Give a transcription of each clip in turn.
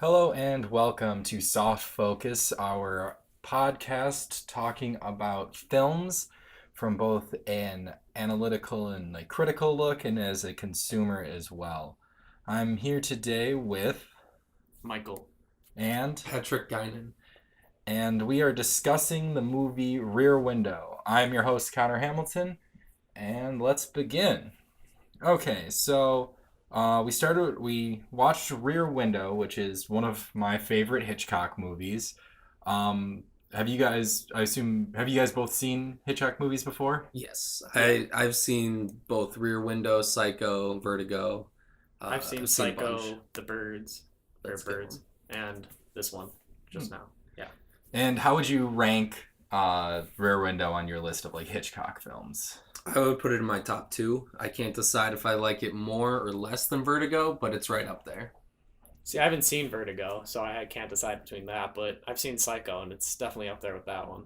Hello and welcome to Soft Focus, our podcast talking about films from both an analytical and critical look and as a consumer as well. I'm here today with Michael. and Patrick Guinan. and we are discussing the movie Rear Window. I'm your host Connor Hamilton, and let's begin. Okay, so we watched Rear Window, which is one of my favorite Hitchcock movies. Have you guys, have you guys both seen Hitchcock movies before? Yes, I've seen both Rear Window, Psycho, Vertigo. I've seen a Psycho, bunch. The Birds, and this one just now. Yeah. And how would you rank Rear Window on your list of Hitchcock films? I would put it in my top two. I can't decide if I like it more or less than Vertigo, but it's right up there. See, I haven't seen Vertigo, so I can't decide between that, but I've seen Psycho, and it's definitely up there with that one.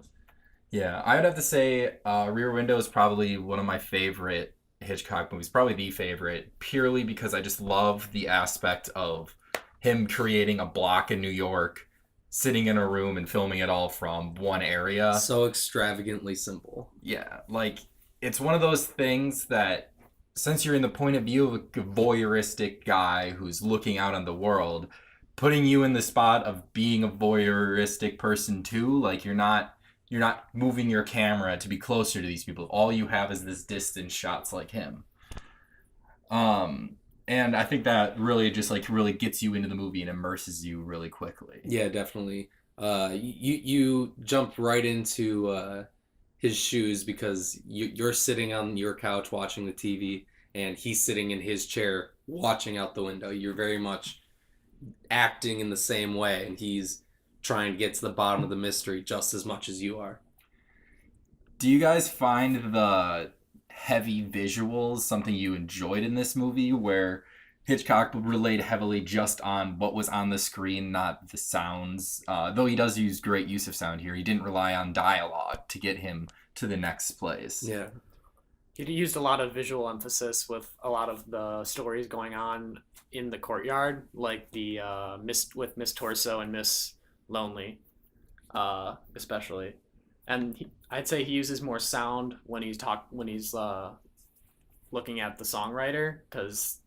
Yeah, I would have to say Rear Window is probably one of my favorite Hitchcock movies, probably the favorite, purely because I just love the aspect of him creating a block in New York, sitting in a room and filming it all from one area. So extravagantly simple. Yeah, it's one of those things that since you're in the point of view of a voyeuristic guy who's looking out on the world, putting you in the spot of being a voyeuristic person too, you're not moving your camera to be closer to these people. All you have is this distance shots like him. And I think that really just really gets you into the movie and immerses you really quickly. Yeah, definitely. You jump right into his shoes because you're sitting on your couch watching the TV and he's sitting in his chair watching out the window. You're very much acting in the same way, and he's trying to get to the bottom of the mystery just as much as you are. Do you guys find the heavy visuals something you enjoyed in this movie, where Hitchcock relied heavily just on what was on the screen, not the sounds? Though he does use great use of sound here, he didn't rely on dialogue to get him to the next place. Yeah. He used a lot of visual emphasis with a lot of the stories going on in the courtyard, like the with Miss Torso and Miss Lonely, especially. And I'd say he uses more sound when he's looking at the songwriter, because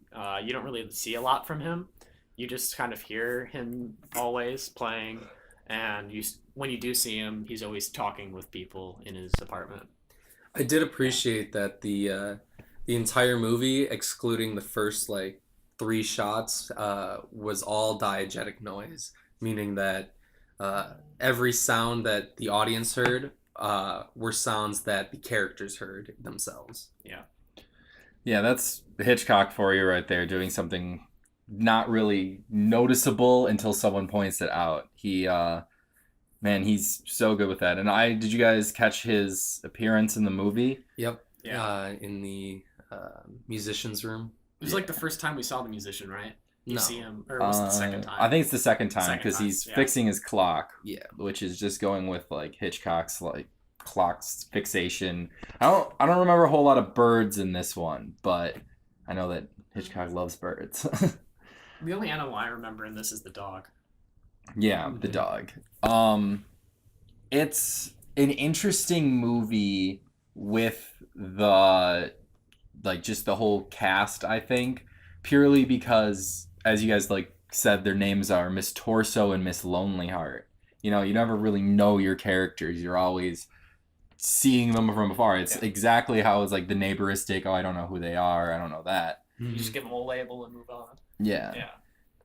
you don't really see a lot from him. You just kind of hear him always playing, and when you do see him, he's always talking with people in his apartment. I did appreciate that the entire movie, excluding the first three shots, was all diegetic noise, meaning that every sound that the audience heard were sounds that the characters heard themselves. Yeah. Yeah, that's Hitchcock for you right there, doing something not really noticeable until someone points it out. Man, he's so good with that. And did you guys catch his appearance in the movie? Yep. Yeah. In the musician's room. It was like the first time we saw the musician, right? You No. see him, or was it the second time? I think it's the second time Second because time, he's yeah. fixing his clock. Yeah. Which is just going with Hitchcock's clock's fixation. I don't remember a whole lot of birds in this one, but I know that Hitchcock loves birds. The only animal I remember in this is the dog. Yeah, the dog. It's an interesting movie with the just the whole cast, I think, purely because, as you guys said, their names are Miss Torso and Miss Lonely Heart. You never really know your characters. You're always seeing them from afar. It's exactly how it's the neighboristic, oh, I don't know who they are, I don't know that. You just give them a label and move on. Yeah. Yeah.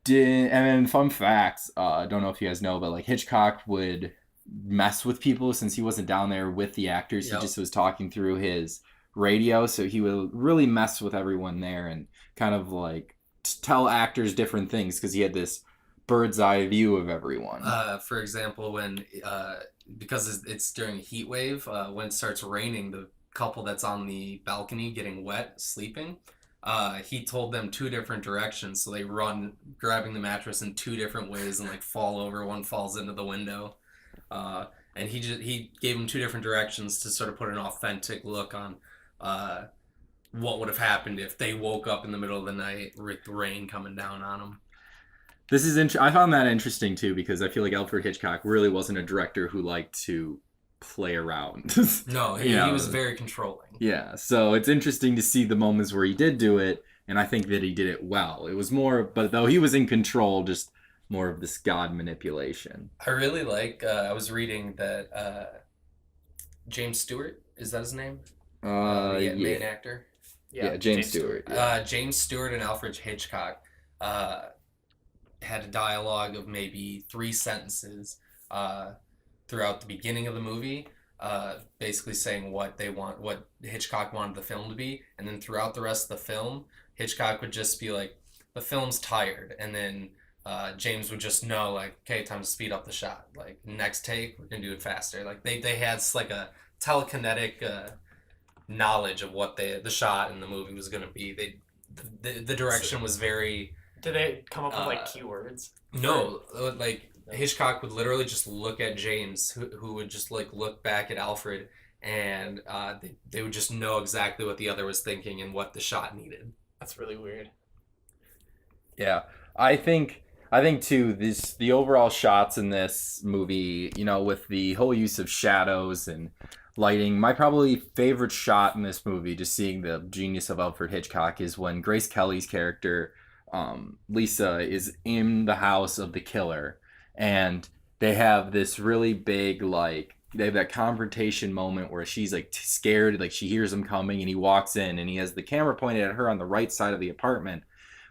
And then fun fact, I don't know if you guys know, but Hitchcock would mess with people since he wasn't down there with the actors. Yep. He just was talking through his radio, so he would really mess with everyone there and kind of tell actors different things because he had this bird's eye view of everyone. For example, when because it's during a heat wave, when it starts raining, the couple that's on the balcony getting wet sleeping, he told them two different directions, so they run grabbing the mattress in two different ways and fall over. One falls into the window, and he gave them two different directions to sort of put an authentic look on what would have happened if they woke up in the middle of the night with rain coming down on them. I found that interesting too because I feel like Alfred Hitchcock really wasn't a director who liked to play around. No, You he was know, very controlling. yeah. So it's interesting to see the moments where he did do it, and I think that he did it well. It was more, but though he was in control, just more of this God manipulation. I really like. I was reading that James Stewart, is that his name? The main Yeah, actor. yeah, James Stewart. Yeah. James Stewart and Alfred Hitchcock uh, had a dialogue of maybe 3 sentences uh, throughout the beginning of the movie, basically saying what Hitchcock wanted the film to be, and then throughout the rest of the film, Hitchcock would just be like, "The film's tired," and then James would just know, like, "Okay, time to speed up the shot. Like, next take, we're gonna do it faster." Like they had like a telekinetic knowledge of what the shot in the movie was gonna be. The direction was very. Did they come up with like Uh, keywords? No, like Hitchcock would literally just look at James, who would just like look back at Alfred, and they would just know exactly what the other was thinking and what the shot needed. That's really weird. Yeah, I think too. The overall shots in this movie, with the whole use of shadows and lighting. My probably favorite shot in this movie, just seeing the genius of Alfred Hitchcock, is when Grace Kelly's character, Lisa, is in the house of the killer, and they have this really big they have that confrontation moment where she's like scared, like she hears him coming, and he walks in, and he has the camera pointed at her on the right side of the apartment,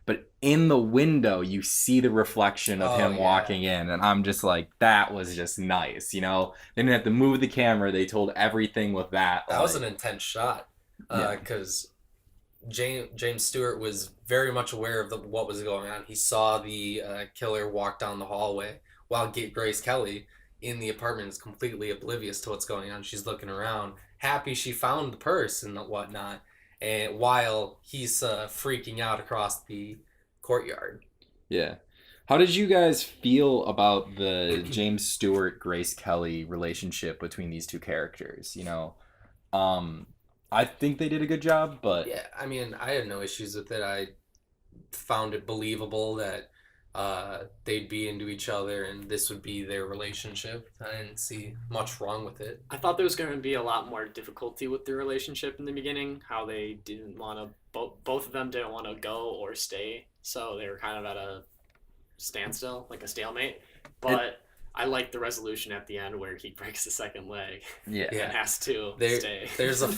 but in the window you see the reflection of him Yeah. walking in, and I'm just like, that was just nice. They didn't have to move the camera, they told everything with that. That was an intense shot, Yeah. because James Stewart was very much aware of what was going on. He saw the killer walk down the hallway while Grace Kelly in the apartment is completely oblivious to what's going on. She's looking around, happy she found the purse and whatnot, and while he's freaking out across the courtyard. Yeah. How did you guys feel about the James Stewart Grace Kelly relationship between these two characters? I think they did a good job, but Yeah, I mean, I had no issues with it. I found it believable that they'd be into each other and this would be their relationship. I didn't see much wrong with it. I thought there was going to be a lot more difficulty with their relationship in the beginning. How they didn't want to both of them didn't want to go or stay, so they were kind of at a standstill, like a stalemate. But I liked the resolution at the end where he breaks the second leg yeah. Yeah. and has to stay. There's an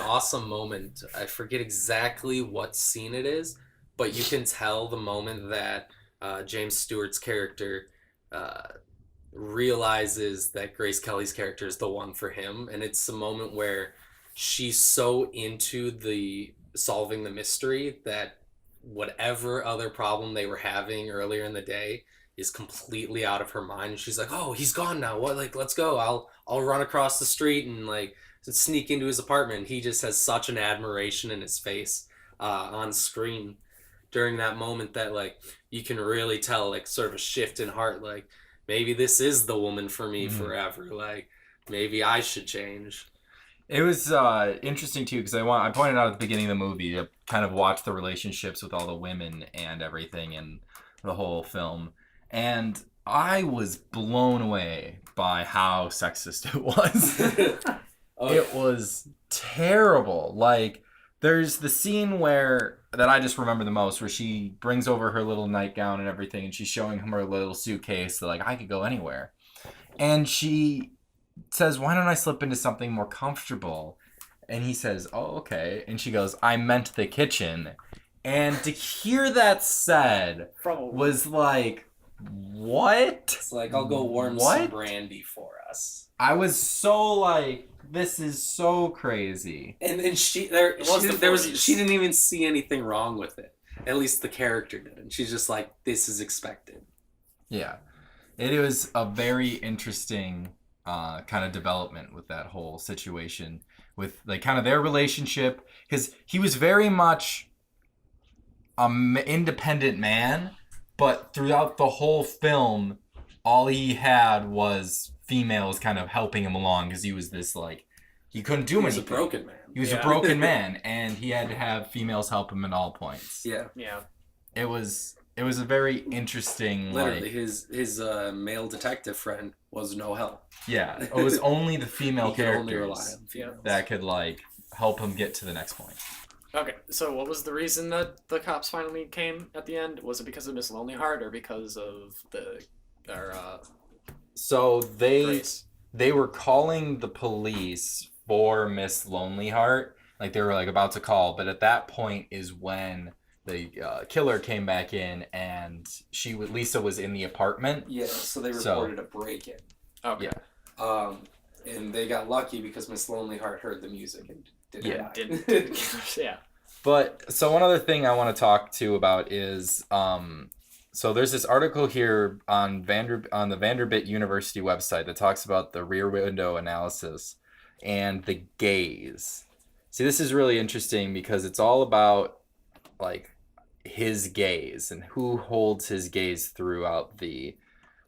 awesome moment. I forget exactly what scene it is, but you can tell the moment that James Stewart's character realizes that Grace Kelly's character is the one for him, and it's the moment where she's so into the solving the mystery that whatever other problem they were having earlier in the day is completely out of her mind. She's like, "Oh, he's gone now. What? Like, let's go. I'll run across the street and like sneak into his apartment." He just has such an admiration in his face on screen during that moment that like you can really tell like sort of a shift in heart. Like, maybe this is the woman for me forever. Like, maybe I should change. It was interesting too because I pointed out at the beginning of the movie to kind of watch the relationships with all the women and everything and the whole film, and I was blown away by how sexist it was. It was terrible. Like, there's the scene that I just remember the most, where she brings over her little nightgown and everything, and she's showing him her little suitcase. So like, I could go anywhere, and she says, "Why don't I slip into something more comfortable?" And he says, "Oh, okay." And she goes, "I meant the kitchen." And to hear that said was like, what? It's like, I'll go warm What? some brandy for us. I was so like, this is so crazy. And she she didn't even see anything wrong with it. At least the character didn't. She's just like, this is expected. Yeah. It was a very interesting kind of development with that whole situation, with like kind of their relationship, because he was very much an independent man, but throughout the whole film all he had was females kind of helping him along, because he was this like, he couldn't do anything. He was a broken man. He was a broken man, and he had to have females help him at all points. Yeah. Yeah. It was it was a very interesting, Literally, like, his male detective friend was no help. yeah, it was only the female He could only rely characters on females. that could like help him get to the next point. Okay, so what was the reason that the cops finally came at the end? Was it because of Miss Lonely Heart or because of their So Grace? they were calling the police for Miss Lonely Heart, like they were like about to call, but at that point is when the killer came back in, and Lisa was in the apartment. Yeah, so they So- reported a break-in. Okay. Yeah. And they got lucky because Miss Lonely Heart heard the music and didn't Yeah, die. Didn't. Yeah. But so one other thing I want to talk to about is so there's this article here on the Vanderbilt University website that talks about the rear window analysis and the gaze. See, this is really interesting because it's all about like his gaze and who holds his gaze throughout the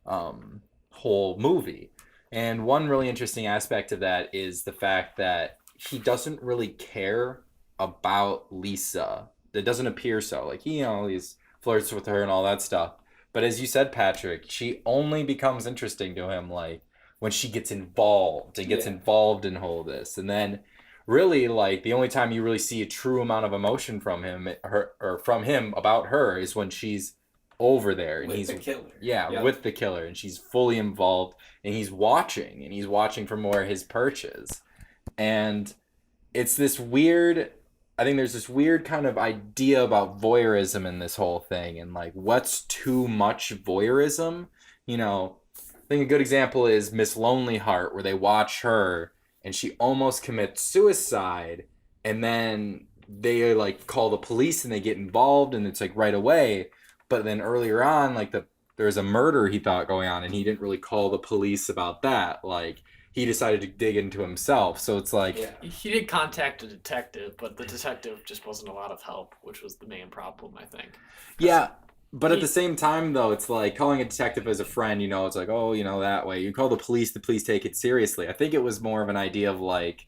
whole movie. And one really interesting aspect of that is the fact that he doesn't really care about Lisa. It doesn't appear so. Like, he's flirts with her and all that stuff. But as you said, Patrick, she only becomes interesting to him like when she gets involved and gets involved in all this. And then really like the only time you really see a true amount of emotion from him about her is when she's over there and With he's the killer. Yeah, with the killer, and she's fully involved, and he's watching from where his perch is. And it's this weird, I think there's this weird kind of idea about voyeurism in this whole thing, and like what's too much voyeurism. I think a good example is Miss Lonely Heart, where they watch her and she almost commits suicide, and then they like call the police and they get involved, and it's like right away. But then earlier on, like there's a murder he thought going on, and he didn't really call the police about that. Like he decided to dig into himself. So it's like He did contact a detective, but the detective just wasn't a lot of help, which was the main problem, I think. Yeah, but at the same time, though, it's like calling a detective as a friend, it's like, oh, that way. You call the police take it seriously. I think it was more of an idea of like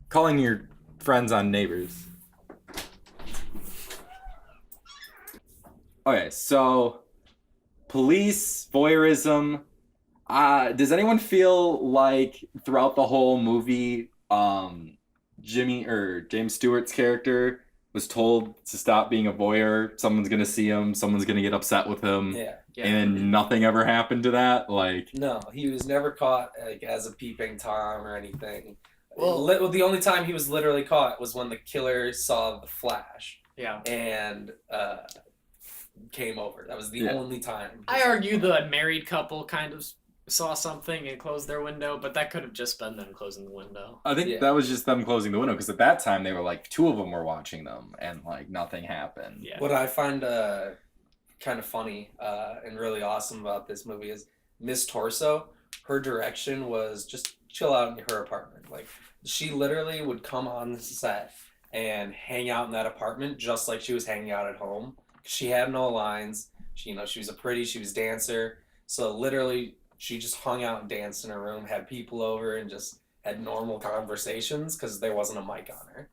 calling your friends on neighbors. Okay, so police, voyeurism. Does anyone feel like throughout the whole movie, James Stewart's character was told to stop being a voyeur? Someone's gonna see him. Someone's gonna get upset with him. Yeah. And nothing ever happened to that. Like No, he was never caught like as a peeping tom or anything. Well, The only time he was literally caught was when the killer saw the flash yeah. and came over. That was the only time. I argue the married couple kind of saw something and closed their window, but that could have just been them closing the window. I think that was just them closing the window, because at that time they were like two of them were watching them and like nothing happened. Yeah. What I find kind of funny and really awesome about this movie is Miss Torso. Her direction was just chill out in her apartment. Like she literally would come on the set and hang out in that apartment just like she was hanging out at home. She had no lines. She was she was dancer. So literally she just hung out and danced in her room, had people over, and just had normal conversations because there wasn't a mic on her.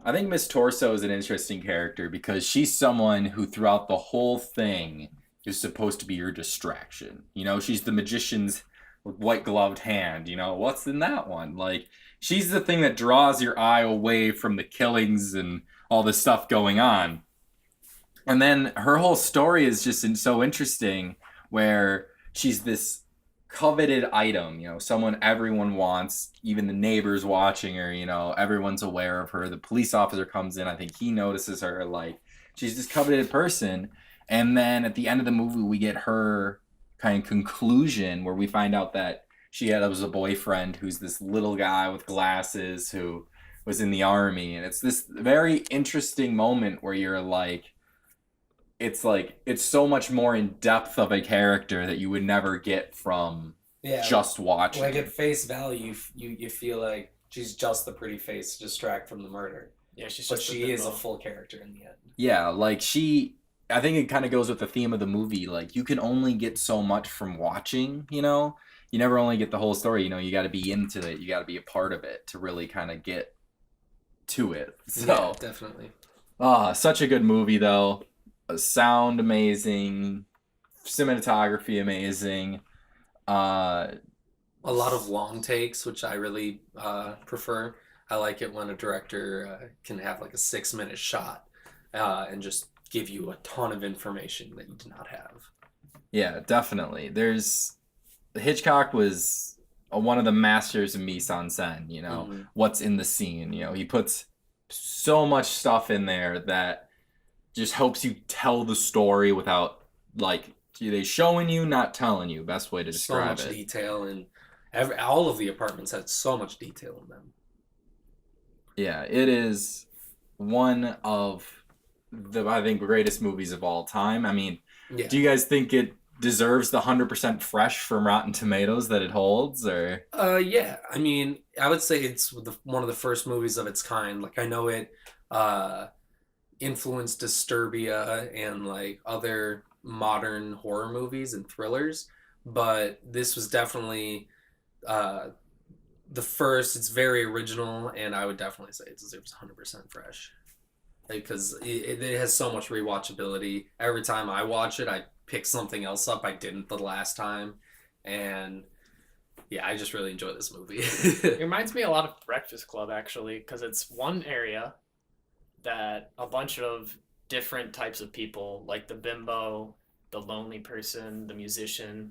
I think Miss Torso is an interesting character because she's someone who throughout the whole thing is supposed to be your distraction. She's the magician's white gloved hand. What's in that one? Like, she's the thing that draws your eye away from the killings and all this stuff going on. And then her whole story is just so interesting, where she's this coveted item, someone everyone wants, even the neighbors watching her, everyone's aware of her. The police officer comes in, I think he notices her, like she's this coveted person. And then at the end of the movie we get her kind of conclusion, where we find out that was a boyfriend who's this little guy with glasses who was in the army. And it's this very interesting moment where you're like, it's so much more in depth of a character that you would never get from just watching. Like at face value, you feel like she's just the pretty face to distract from the murder. Yeah, she is a full character in the end. Yeah, like I think it kind of goes with the theme of the movie. Like you can only get so much from watching, you never only get the whole story. You got to be into it. You got to be a part of it to really kind of get to it. So definitely. such a good movie though. sound amazing, cinematography amazing. Uh, A lot of long takes, which I really prefer. I like it when a director can have like a 6 minute shot and just give you a ton of information that you did not have. yeah, definitely. There's Hitchcock was one of the masters of mise en scène. You know, Mm-hmm. what's in the scene. You know, he puts so much stuff in there that just helps you tell the story without like they showing you, not telling you. Best way to So describe much it. detail, and all of the apartments had so much detail in them. Yeah, it is one of the I think greatest movies of all time. I mean, Yeah. do you guys think it deserves the 100% fresh from Rotten Tomatoes that it holds, or? Yeah. I mean, I would say it's one of the first movies of its kind. Like, I know it uh, influenced Disturbia and like other modern horror movies and thrillers, but this was definitely uh, the first. It's very original, and I would definitely say it deserves 100% fresh because it has so much rewatchability. Every time I watch it, I pick something else up I didn't the last time, and yeah, I just really enjoy this movie. It reminds me a lot of Breakfast Club, actually, because it's one area that a bunch of different types of people, like the bimbo, the lonely person, the musician,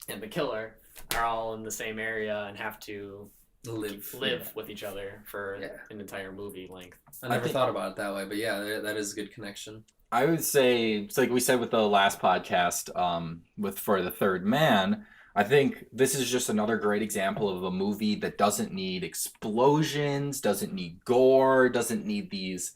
and the killer, are all in the same area and have to live with each other for an entire movie length. I never thought about it that way, but yeah, that is a good connection. I would say it's like we said with the last podcast, with For the Third Man. I think this is just another great example of a movie that doesn't need explosions, doesn't need gore, doesn't need these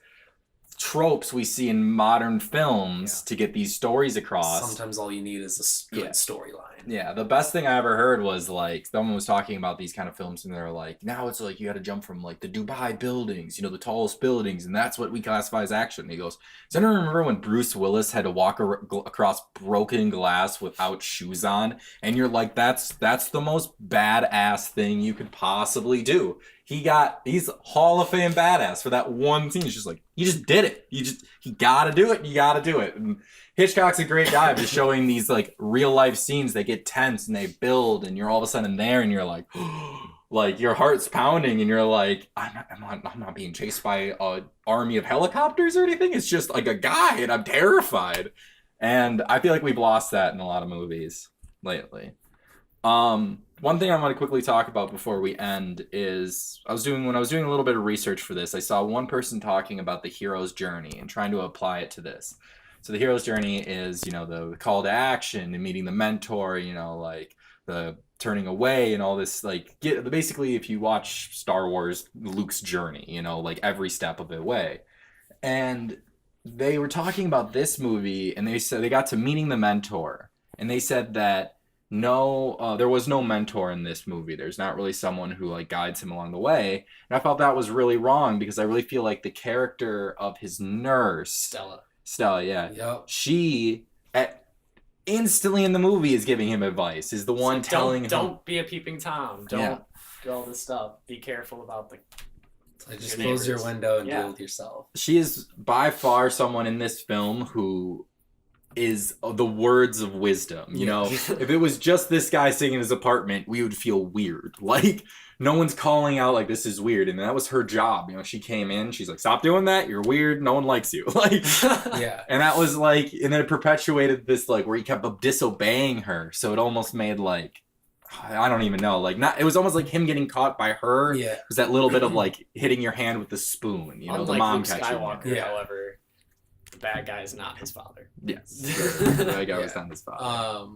tropes we see in modern films to get these stories across. Sometimes all you need is a good storyline. Yeah, the best thing I ever heard was like someone was talking about these kind of films and they're like, now it's like you got to jump from like the Dubai buildings, you know, the tallest buildings, and that's what we classify as action. And he goes, does anyone remember when Bruce Willis had to walk across broken glass without shoes on? And you're like, that's the most badass thing you could possibly do. He's Hall of Fame badass for that one scene. It's just like, you just did it. He gotta do it. You gotta do it. And Hitchcock's a great guy of just showing these like real life scenes. They get tense and they build, and you're all of a sudden there, and you're like, like your heart's pounding, and you're like, I'm not being chased by an army of helicopters or anything. It's just like a guy, and I'm terrified. And I feel like we've lost that in a lot of movies lately. One thing I want to quickly talk about before we end is when I was doing a little bit of research for this, I saw one person talking about the hero's journey and trying to apply it to this. So the hero's journey is, you know, the call to action and meeting the mentor, you know, like the turning away and all this, like basically if you watch Star Wars, Luke's journey, you know, like every step of the way. And they were talking about this movie and they said they got to meeting the mentor and they said that there was no mentor in this movie. There's not really someone who like guides him along the way. And I felt that was really wrong because I really feel like the character of his nurse, Stella, yeah. Yep. She instantly in the movie is giving him advice. Is the one like, telling him, don't be a peeping Tom. Don't do all this stuff. Be careful about the like just close your window and deal with yourself. She is by far someone in this film who is the words of wisdom. You know, if it was just this guy sitting in his apartment, we would feel weird. Like no one's calling out like this is weird, and that was her job. You know, she came in, she's like, stop doing that. You're weird. No one likes you. Like, yeah. And that was like, and then it perpetuated this like where he kept disobeying her. So it almost made like, I don't even know. Like not, it was almost like him getting caught by her. Yeah. It was that little bit of like hitting your hand with the spoon. You know, unlike the mom Luke catching Skywalker, you. however, the bad guy is not his father. Yes, the bad guy was not his father.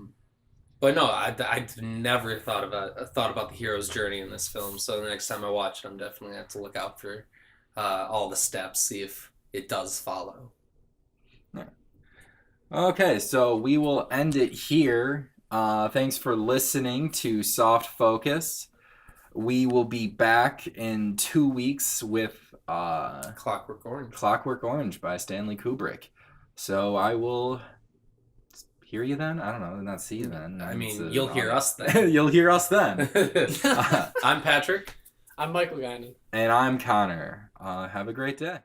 But no, I never thought about the hero's journey in this film. So the next time I watch it, I'm definitely gonna have to look out for all the steps, see if it does follow. Yeah. Okay, so we will end it here. Thanks for listening to Soft Focus. We will be back in 2 weeks with Clockwork Orange. Clockwork Orange by Stanley Kubrick. So I will hear you then? I don't know. Not see you then. I mean, you'll hear us then. You'll hear us then. I'm Patrick. I'm Michael Guinan. And I'm Connor. Have a great day.